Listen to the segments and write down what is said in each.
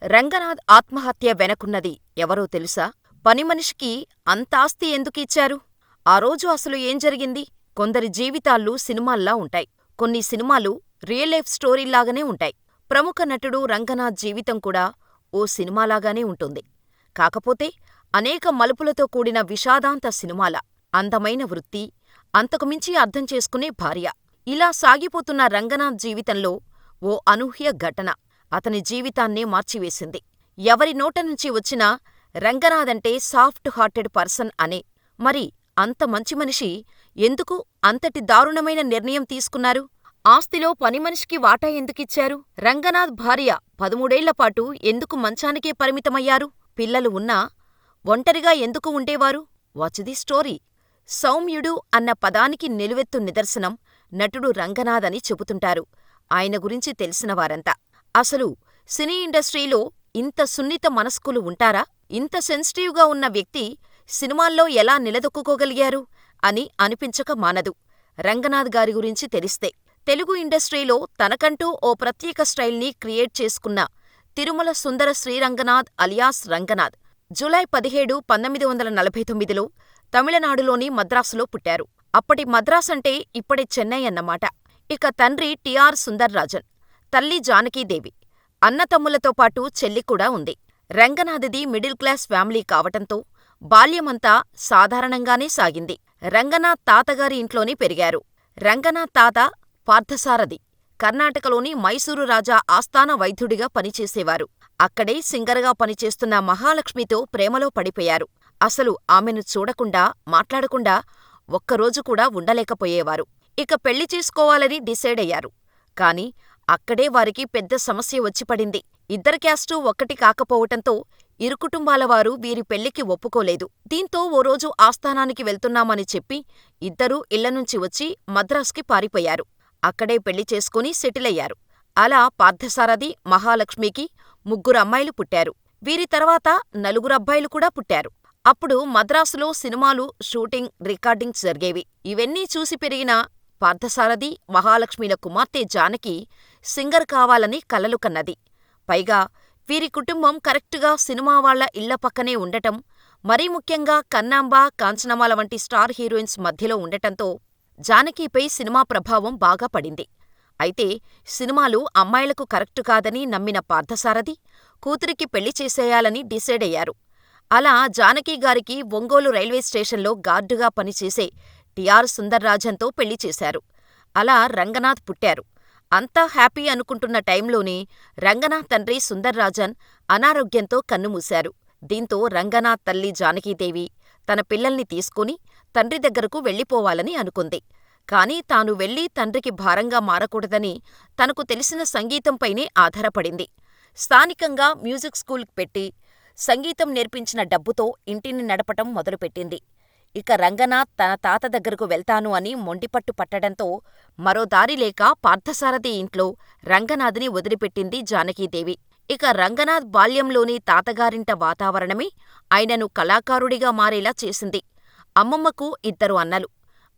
రంగనాథ్ ఆత్మహత్య వెనకున్నది ఎవరో తెలుసా? పనిమనిషికి అంతాస్తి ఎందుకిచ్చారు? ఆ రోజు అసలు ఏం జరిగింది? కొందరి జీవితాలు సినిమాల్లా ఉంటాయి. కొన్ని సినిమాలు రియల్ లైఫ్ స్టోరీల్లాగానే ఉంటాయి. ప్రముఖ నటుడు రంగనాథ్ జీవితం కూడా ఓ సినిమాలాగానే ఉంటుంది. కాకపోతే అనేక మలుపులతో కూడిన విషాదాంత సినిమాల. అందమైన వృత్తి, అంతకుమించి అర్థం చేసుకునే భార్య. ఇలా సాగిపోతున్న రంగనాథ్ జీవితంలో ఓ అనూహ్య ఘటన అతని జీవితాన్నే మార్చివేసింది. ఎవరి నోటనుంచి వచ్చినా రంగనాథంటే సాఫ్ట్ హార్టెడ్ పర్సన్ అనే. మరి అంత మంచి మనిషి ఎందుకు అంతటి దారుణమైన నిర్ణయం తీసుకున్నారు? ఆస్తిలో పనిమనిషికి వాటా ఎందుకిచ్చారు? రంగనాథ్ భార్య 13 ఏళ్లపాటు ఎందుకు మంచానికే పరిమితమయ్యారు? పిల్లలు ఉన్నా ఒంటరిగా ఎందుకు ఉండేవారు? Watch the story. సౌమ్యుడు అన్న పదానికి నిలువెత్తు నిదర్శనం నటుడు రంగనాథ్ అని చెబుతుంటారు ఆయన గురించి తెలిసినవారంతా. అసలు సినీ ఇండస్ట్రీలో ఇంత సున్నిత మనస్కులు ఉంటారా? ఇంత సెన్సిటివ్గా ఉన్న వ్యక్తి సినిమాల్లో ఎలా నిలదొక్కుకోగలిగారు అని అనిపించక మానదు రంగనాథ్ గారి గురించి తెలిస్తే. తెలుగు ఇండస్ట్రీలో తనకంటూ ఓ ప్రత్యేక స్టైల్ని క్రియేట్ చేసుకున్న తిరుమల సుందర శ్రీరంగనాథ్ అలియాస్ రంగనాథ్ జూలై 17, 1949లో తమిళనాడులోని మద్రాసులో పుట్టారు. అప్పటి మద్రాసంటే ఇప్పటి చెన్నై అన్నమాట. ఇక తండ్రి టి.ఆర్. సుందర్రాజన్, తల్లి జానకీదేవి. అన్నతమ్ములతో పాటు చెల్లి కూడా ఉంది. రంగనాథది మిడిల్ క్లాస్ ఫ్యామిలీ కావటంతో బాల్యమంతా సాధారణంగానే సాగింది. రంగనాథ్ తాతగారి ఇంట్లోనే పెరిగారు. రంగనాథ్ తాత పార్థసారథి కర్ణాటకలోని మైసూరు రాజా ఆస్థాన వైద్యుడిగా పనిచేసేవారు. అక్కడే సింగర్గా పనిచేస్తున్న మహాలక్ష్మితో ప్రేమలో పడిపోయారు. అసలు ఆమెను చూడకుండా, మాట్లాడకుండా ఒక్కరోజు కూడా ఉండలేకపోయేవారు. ఇక పెళ్లి చేసుకోవాలని డిసైడయ్యారు. కాని అక్కడే వారికి పెద్ద సమస్య వచ్చిపడింది. ఇద్దరి క్యాస్టూ ఒక్కటి కాకపోవటంతో ఇరుకుటుంబాలవారు వీరి పెళ్లికి ఒప్పుకోలేదు. దీంతో ఓ రోజు ఆస్థానానికి వెళ్తున్నామని చెప్పి ఇద్దరూ ఇళ్లనుంచి వచ్చి మద్రాస్కి పారిపోయారు. అక్కడే పెళ్లి చేసుకుని సెటిలయ్యారు. అలా పార్థసారథి, మహాలక్ష్మికి 3 అమ్మాయిలు పుట్టారు. వీరి తర్వాత 4 అబ్బాయిలు కూడా పుట్టారు. అప్పుడు మద్రాసులో సినిమాలు షూటింగ్, రికార్డింగ్స్ జరిగేవి. ఇవన్నీ చూసి పెరిగిన పార్థసారథి, మహాలక్ష్మిల కుమార్తె జానకి సింగర్ కావాలని కలలు కన్నది. పైగా వీరి కుటుంబం కరెక్టుగా సినిమా వాళ్ల ఇళ్ల పక్కనే ఉండటం, మరీ ముఖ్యంగా కన్నాంబ, కాంచనమాల వంటి స్టార్ హీరోయిన్స్ మధ్యలో ఉండటంతో జానకిపై సినిమా ప్రభావం బాగా పడింది. అయితే సినిమాలు అమ్మాయిలకు కరెక్టు కాదని నమ్మిన పార్థసారథి కూతురికి పెళ్లి చేసేయాలని డిసైడయ్యారు. అలా జానకిగారికి ఒంగోలు రైల్వే స్టేషన్లో గార్డుగా పనిచేసే టి.ఆర్. సుందర్రాజన్తో పెళ్లి చేశారు. అలా రంగనాథ్ పుట్టారు. అంతా హ్యాపీ అనుకుంటున్న టైంలోనే రంగనాథ్ తండ్రి సుందర్రాజన్ అనారోగ్యంతో కన్నుమూశారు. దీంతో రంగనాథ్ తల్లి జానకీదేవి తన పిల్లల్ని తీసుకుని తండ్రి దగ్గరకు వెళ్ళిపోవాలని అనుకుంది. కాని తాను వెళ్లి తండ్రికి భారంగా మారకూడదని తనకు తెలిసిన సంగీతంపైనే ఆధారపడింది. స్థానికంగా మ్యూజిక్ స్కూల్ పెట్టి సంగీతం నేర్పించిన డబ్బుతో ఇంటిని నడపటం మొదలుపెట్టింది. ఇక రంగనాథ్ తన తాత దగ్గరకు వెళ్తాను అని మొండిపట్టు పట్టడంతో మరో దారిలేక పార్థసారథి ఇంట్లో రంగనాథ్ని వదిలిపెట్టింది జానకీదేవి. ఇక రంగనాథ్ బాల్యంలోని తాతగారింట వాతావరణమే ఆయనను కళాకారుడిగా మారేలా చేసింది. అమ్మమ్మకు 2 అన్నలు.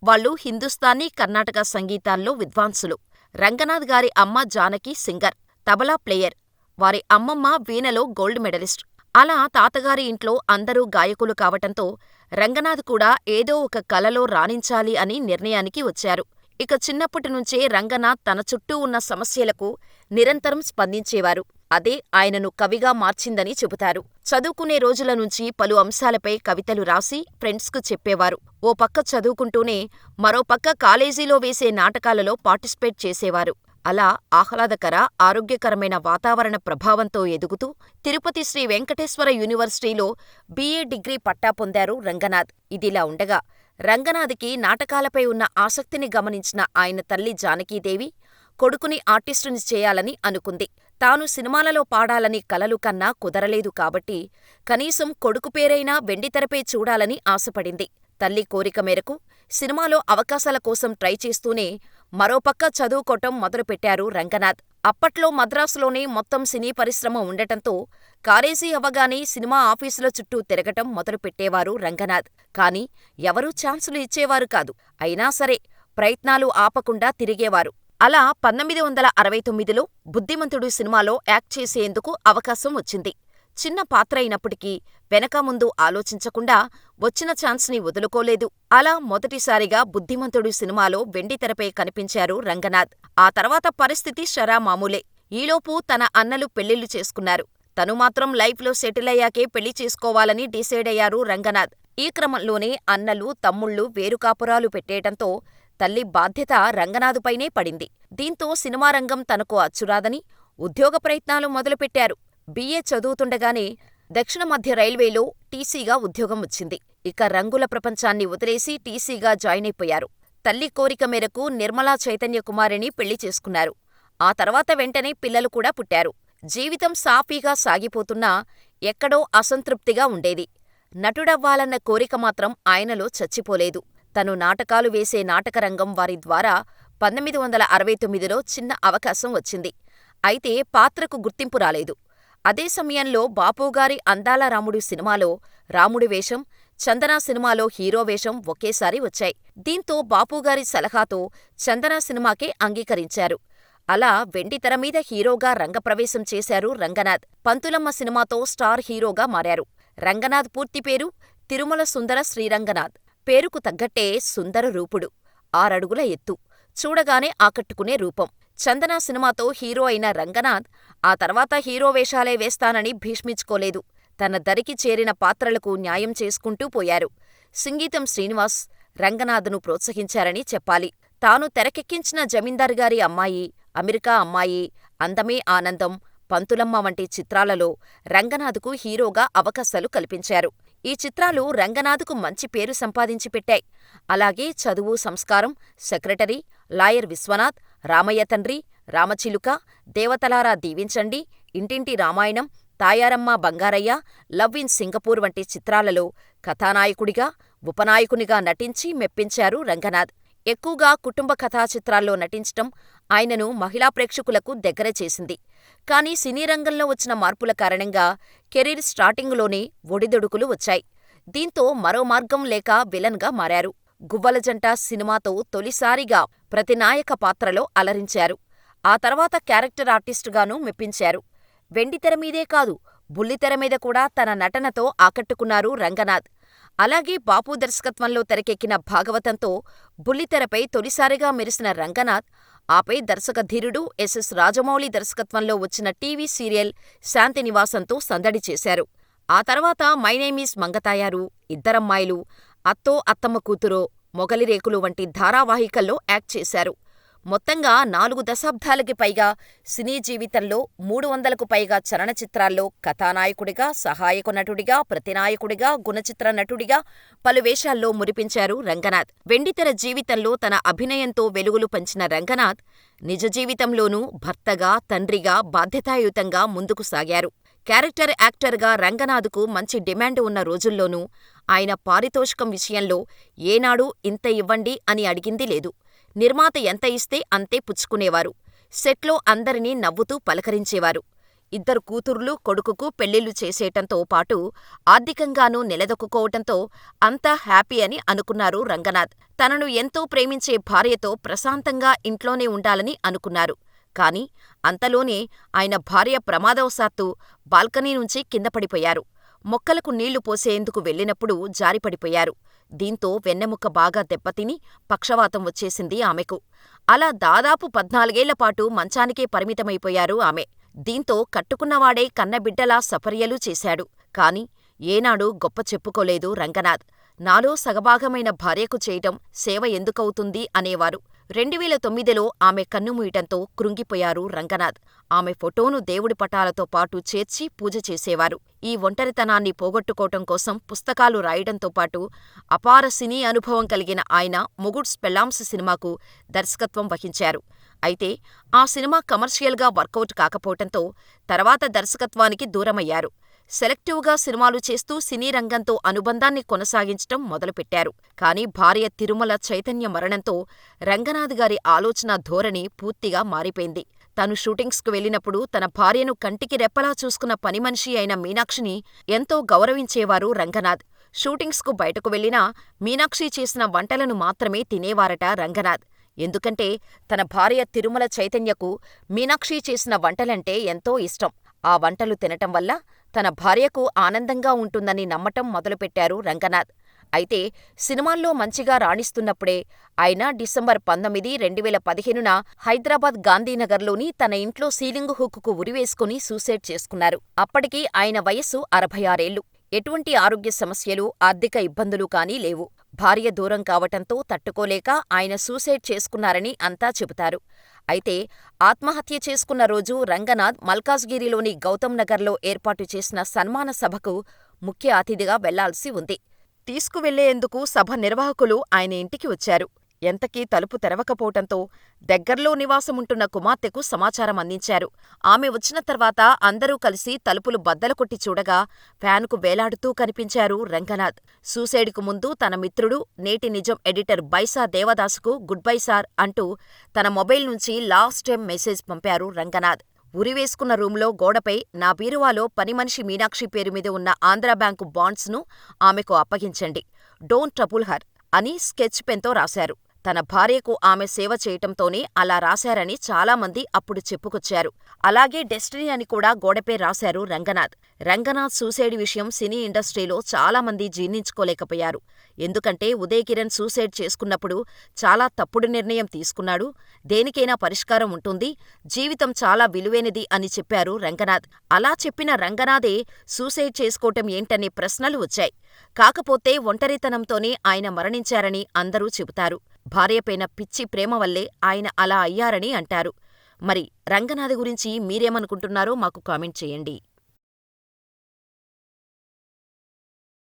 వాళ్ళు హిందుస్థానీ, కర్ణాటక సంగీతాల్లో విద్వాంసులు. రంగనాథ్ గారి అమ్మ జానకి సింగర్, తబలా ప్లేయర్. వారి అమ్మమ్మ వీణలో గోల్డ్ మెడలిస్ట్. అలా తాతగారి ఇంట్లో అందరూ గాయకులు కావటంతో రంగనాథ్ కూడా ఏదో ఒక కళలో రాణించాలి అని నిర్ణయానికి వచ్చారు. ఇక చిన్నప్పటినుంచే రంగనాథ్ తన చుట్టూ ఉన్న సమస్యలకు నిరంతరం స్పందించేవారు. అదే ఆయనను కవిగా మార్చిందని చెబుతారు. చదువుకునే రోజుల నుంచి పలు అంశాలపై కవితలు రాసి ఫ్రెండ్స్కు చెప్పేవారు. ఓ పక్క చదువుకుంటూనే మరోపక్క కాలేజీలో వేసే నాటకాలలో పార్టిసిపేట్ చేసేవారు. అలా ఆహ్లాదకర, ఆరోగ్యకరమైన వాతావరణ ప్రభావంతో ఎదుగుతూ తిరుపతి శ్రీ వెంకటేశ్వర యూనివర్సిటీలో బి.ఏ. డిగ్రీ పట్టా పొందారు రంగనాథ్. ఇదిలా ఉండగా రంగనాథ్కి నాటకాలపై ఉన్న ఆసక్తిని గమనించిన ఆయన తల్లి జానకీదేవి కొడుకుని ఆర్టిస్టుని చేయాలని అనుకుంది. తాను సినిమాలలో పాడాలని కలలు కన్నా కుదరలేదు కాబట్టి కనీసం కొడుకు పేరైనా వెండితెరపై చూడాలని ఆశపడింది. తల్లి కోరిక మేరకు సినిమాలో అవకాశాల కోసం ట్రై చేస్తూనే మరోపక్క చదువుకోవటం మొదలుపెట్టారు రంగనాథ్. అప్పట్లో మద్రాసులోనే మొత్తం సినీ పరిశ్రమ ఉండటంతో కాలేజీ అవ్వగానే సినిమా ఆఫీసుల చుట్టూ తిరగటం మొదలుపెట్టేవారు రంగనాథ్. కాని ఎవరూ ఛాన్సులు ఇచ్చేవారు కాదు. అయినా సరే ప్రయత్నాలు ఆపకుండా తిరిగేవారు. అలా 1969లో బుద్ధిమంతుడు సినిమాలో యాక్ట్ చేసేందుకు అవకాశం వచ్చింది. చిన్న పాత్ర అయినప్పటికీ వెనకా ముందు ఆలోచించకుండా వచ్చిన ఛాన్స్ని వదులుకోలేదు. అలా మొదటిసారిగా బుద్ధిమంతుడు సినిమాలో వెండితెరపై కనిపించారు రంగనాథ్. ఆ తర్వాత పరిస్థితి షరామామూలే. ఈలోపు తన అన్నలు పెళ్ళిళ్ళు చేసుకున్నారు. తను మాత్రం లైఫ్లో సెటిలయ్యాకే పెళ్లి చేసుకోవాలని డిసైడయ్యారు రంగనాథ్. ఈ క్రమంలోనే అన్నలు, తమ్ముళ్ళు వేరు కాపురాలు పెట్టేయటంతో తల్లి బాధ్యత రంగనాథుపైనే పడింది. దీంతో సినిమా రంగం తనకు అచ్చురాదని ఉద్యోగ ప్రయత్నాలు మొదలుపెట్టారు. బిఏ చదువుతుండగానే దక్షిణ మధ్య రైల్వేలో టీసీగా ఉద్యోగం వచ్చింది. ఇక రంగుల ప్రపంచాన్ని వదిలేసి టీసీగా జాయినైపోయారు. తల్లి కోరిక మేరకు నిర్మలా చైతన్య కుమారిని పెళ్లి చేసుకున్నారు. ఆ తర్వాత వెంటనే పిల్లలు కూడా పుట్టారు. జీవితం సాఫీగా సాగిపోతున్నా ఎక్కడో అసంతృప్తిగా ఉండేది. నటుడవ్వాలన్న కోరిక మాత్రం ఆయనలో చచ్చిపోలేదు. తను నాటకాలు వేసే నాటకరంగం వారి ద్వారా 1969లో చిన్న అవకాశం వచ్చింది. అయితే పాత్రకు గుర్తింపు రాలేదు. అదే సమయంలో బాపుగారి అందాల రాముడు సినిమాలో రాముడి వేషం, చందన సినిమాలో హీరో వేషం ఒకేసారి వచ్చాయి. దీంతో బాపుగారి సలహాతో చందన సినిమాకే అంగీకరించారు. అలా వెండితెర మీద హీరోగా రంగప్రవేశం చేశారు రంగనాథ్. పంతులమ్మ సినిమాతో స్టార్ హీరోగా మారారు. రంగనాథ్ పూర్తి పేరు తిరుమల సుందర శ్రీరంగనాథ్. పేరుకు తగ్గట్టే సుందర రూపుడు, 6 అడుగుల ఎత్తు, చూడగానే ఆకట్టుకునే రూపం. చందన సినిమాతో హీరో అయిన రంగనాథ్ ఆ తర్వాత హీరో వేషాలే వేస్తానని భీష్మించుకోలేదు. తన దరికి చేరిన పాత్రలకు న్యాయం చేసుకుంటూ పోయారు. సింగీతం శ్రీనివాస్ రంగనాథ్ను ప్రోత్సహించారని చెప్పాలి. తాను తెరకెక్కించిన జమీందార్ గారి అమ్మాయి, అమెరికా అమ్మాయి, అందమే ఆనందం, పంతులమ్మ వంటి చిత్రాలలో రంగనాథ్కు హీరోగా అవకాశాలు కల్పించారు. ఈ చిత్రాలు రంగనాథ్కు మంచి పేరు సంపాదించి పెట్టాయి. అలాగే చదువు సంస్కారం, సెక్రటరీ, లాయర్ విశ్వనాథ్, రామయ్య తండ్రి, రామచిలుక, దేవతలారా దీవించండి, ఇంటింటి Ramayanam, Tayaramma Bangarayya, love in Singapore వంటి చిత్రాలలో కథానాయకుడిగా, ఉపనాయకునిగా నటించి మెప్పించారు రంగనాథ్. ఎక్కువగా కుటుంబ కథా చిత్రాల్లో నటించటం ఆయనను మహిళా ప్రేక్షకులకు దగ్గర చేసింది. కానీ సినీ రంగంలో వచ్చిన మార్పుల కారణంగా కెరీర్ స్టార్టింగులోనే ఒడిదుడుకులు వచ్చాయి. దీంతో మరో మార్గం లేక విలన్గా మారారు. గువ్వల జంట సినిమాతో తొలిసారిగా ప్రతినాయక పాత్రలో అలరించారు. ఆ తర్వాత క్యారెక్టర్ ఆర్టిస్టుగానూ మెప్పించారు. వెండితెర మీదే కాదు, బుల్లితెర మీద కూడా తన నటనతో ఆకట్టుకున్నారు రంగనాథ్. అలాగే బాపు దర్శకత్వంలో తెరకెక్కిన భాగవతంతో బుల్లితెరపై తొలిసారిగా మెరిసిన రంగనాథ్ ఆపై దర్శకధీరుడు ఎస్.ఎస్. రాజమౌళి దర్శకత్వంలో వచ్చిన టీవీ సీరియల్ శాంతినివాసంతో సందడి చేశారు. ఆ తర్వాత మై నేమ్ ఈజ్ మంగతాయారు, ఇద్దరమ్మాయిలు, అత్తో అత్తమ్మ కూతురో, మొగలిరేకులు వంటి ధారావాహికల్లో యాక్ట్ చేశారు. మొత్తంగా 4 దశాబ్దాలకి పైగా సినీ జీవితంలో 300కు పైగా చలనచిత్రాల్లో కథానాయకుడిగా, సహాయక నటుడిగా, ప్రతినాయకుడిగా, గుణచిత్ర నటుడిగా పలు వేషాల్లో మురిపించారు రంగనాథ్. వెండితెర జీవితంలో తన అభినయంతో వెలుగులు పంచిన రంగనాథ్ నిజ జీవితంలోనూ భర్తగా, తండ్రిగా బాధ్యతాయుతంగా ముందుకు సాగారు. క్యారెక్టర్ యాక్టర్గా రంగనాథ్కు మంచి డిమాండ్ ఉన్న రోజుల్లోనూ ఆయన పారితోషికం విషయంలో ఏనాడూ ఇంత ఇవ్వండి అని అడిగింది లేదు. నిర్మాత ఎంత ఇస్తే అంతే పుచ్చుకునేవారు. సెట్లో అందరినీ నవ్వుతూ పలకరించేవారు. 2 కూతుర్లు, కొడుకుకు పెళ్ళిళ్ళు చేసేయటంతో పాటు ఆర్థికంగానూ నిలదొక్కుకోవటంతో అంతా హ్యాపీ అని అనుకున్నారు రంగనాథ్. తనను ఎంతో ప్రేమించే భార్యతో ప్రశాంతంగా ఇంట్లోనే ఉండాలని అనుకున్నారు. కానీ అంతలోనే ఆయన భార్య ప్రమాదవశాత్తు బాల్కనీ నుంచి కిందపడిపోయారు. మొక్కలకు నీళ్లు పోసేందుకు వెళ్ళినప్పుడు జారిపడిపోయారు. దీంతో వెన్నెముక బాగా దెబ్బతిని పక్షవాతం వచ్చేసింది ఆమెకు. అలా దాదాపు 14ఏళ్లపాటు మంచానికే పరిమితమైపోయారు ఆమె. దీంతో కట్టుకున్నవాడే కన్నబిడ్డలా సపర్యలు చేశాడు. కాని ఏనాడూ గొప్ప చెప్పుకోలేదు రంగనాథ్. నాలో సగభాగమైన భార్యకు చేయటం సేవ ఎందుకవుతుంది అనేవారు. 2009లో ఆమె కన్నుమూయటంతో కృంగిపోయారు రంగనాథ్. ఆమె ఫోటోను దేవుడి పటాలతో పాటు చేర్చి పూజ చేసేవారు. ఈ ఒంటరితనాన్ని పోగొట్టుకోవటం కోసం పుస్తకాలు రాయడంతో పాటు అపార సినీ అనుభవం కలిగిన ఆయన మొగుడ్స్ పెళ్ళాంస్ సినిమాకు దర్శకత్వం వహించారు. అయితే ఆ సినిమా కమర్షియల్గా వర్కౌట్ కాకపోవటంతో తర్వాత దర్శకత్వానికి దూరమయ్యారు. సెలెక్టివ్గా సినిమాలు చేస్తూ సినీ రంగంతో అనుబంధాన్ని కొనసాగించటం మొదలుపెట్టారు. కానీ భార్య తిరుమల చైతన్య మరణంతో రంగనాథ్ గారి ఆలోచన ధోరణి పూర్తిగా మారిపోయింది. తాను షూటింగ్స్కు వెళ్ళినప్పుడు తన భార్యను కంటికి రెప్పలా చూసుకున్న పనిమనిషి అయిన మీనాక్షిని ఎంతో గౌరవించేవారు రంగనాథ్. షూటింగ్స్కు బయటకు వెళ్ళినా మీనాక్షి చేసిన వంటలను మాత్రమే తినేవారట రంగనాథ్. ఎందుకంటే తన భార్య తిరుమల చైతన్యకు మీనాక్షి చేసిన వంటలంటే ఎంతో ఇష్టం. ఆ వంటలు తినటం వల్ల తన భార్యకు ఆనందంగా ఉంటుందని నమ్మటం మొదలుపెట్టారు రంగనాథ్. అయితే సినిమాల్లో మంచిగా రాణిస్తున్నప్పుడే ఆయన డిసెంబర్ 19, 2015న హైదరాబాద్ గాంధీనగర్లోని తన ఇంట్లో సీలింగు హుక్కుకు ఉరివేసుకుని సూసైడ్ చేసుకున్నారు. అప్పటికి ఆయన వయస్సు 66 ఏళ్లు. ఎటువంటి ఆరోగ్య సమస్యలు, ఆర్థిక ఇబ్బందులు కానీ లేవు. భార్య దూరం కావటంతో తట్టుకోలేక ఆయన సూసైడ్ చేసుకున్నారని అంతా చెబుతారు. అయితే ఆత్మహత్య చేసుకున్న రోజు రంగనాథ్ మల్కాజ్గిరిలోని గౌతమ్ నగర్లో ఏర్పాటు చేసిన సన్మాన సభకు ముఖ్య అతిథిగా వెళ్లాల్సి ఉంది. తీసుకువెళ్లేందుకు సభ నిర్వాహకులు ఆయన ఇంటికి వచ్చారు. ఎంతకీ తలుపు తెరవకపోవటంతో దగ్గర్లో నివాసముంటున్న కుమార్తెకు సమాచారం అందించారు. ఆమె వచ్చిన తర్వాత అందరూ కలిసి తలుపులు బద్దలుకొట్టి చూడగా ఫ్యానుకు వేలాడుతూ కనిపించారు రంగనాథ్. సూసైడ్కు ముందు తన మిత్రుడు, నేటి నిజం ఎడిటర్ బైసా దేవదాసుకు గుడ్ బై సార్ అంటూ తన మొబైల్ నుంచి లాస్ట్ టైం మెసేజ్ పంపారు రంగనాథ్. ఉరివేసుకున్న రూంలో గోడపై నా బీరువాలో పనిమనిషి మీనాక్షి పేరుమీద ఉన్న ఆంధ్రా బ్యాంకు బాండ్స్ను ఆమెకు అప్పగించండి. డోంట్ ట్రబుల్ హర్ అని స్కెచ్ పెన్తో రాశారు. తన భార్యకు ఆమె సేవ చేయటంతోనే అలా రాశారని చాలామంది అప్పుడు చెప్పుకొచ్చారు. అలాగే డెస్టినీ అని కూడా గోడపై రాశారు రంగనాథ్. రంగనాథ్ సూసైడ్ విషయం సినీ ఇండస్ట్రీలో చాలామంది జీర్ణించుకోలేకపోయారు. ఎందుకంటే ఉదయ్ కిరణ్ సూసైడ్ చేసుకున్నప్పుడు చాలా తప్పుడు నిర్ణయం తీసుకున్నాడు. దేనికైనా పరిష్కారం ఉంటుంది, జీవితం చాలా విలువైనది అని చెప్పారు రంగనాథ్. అలా చెప్పిన రంగనాథే సూసైడ్ చేసుకోవటం ఏంటనే ప్రశ్నలు వచ్చాయి. కాకపోతే ఒంటరితనంతోనే ఆయన మరణించారని అందరూ చెబుతారు. భార్యపైన పిచ్చి ప్రేమ వల్లే ఆయన అలా అయ్యారని అంటారు. మరి రంగనాథ్ గురించి మీరేమనుకుంటున్నారో మాకు కామెంట్ చేయండి.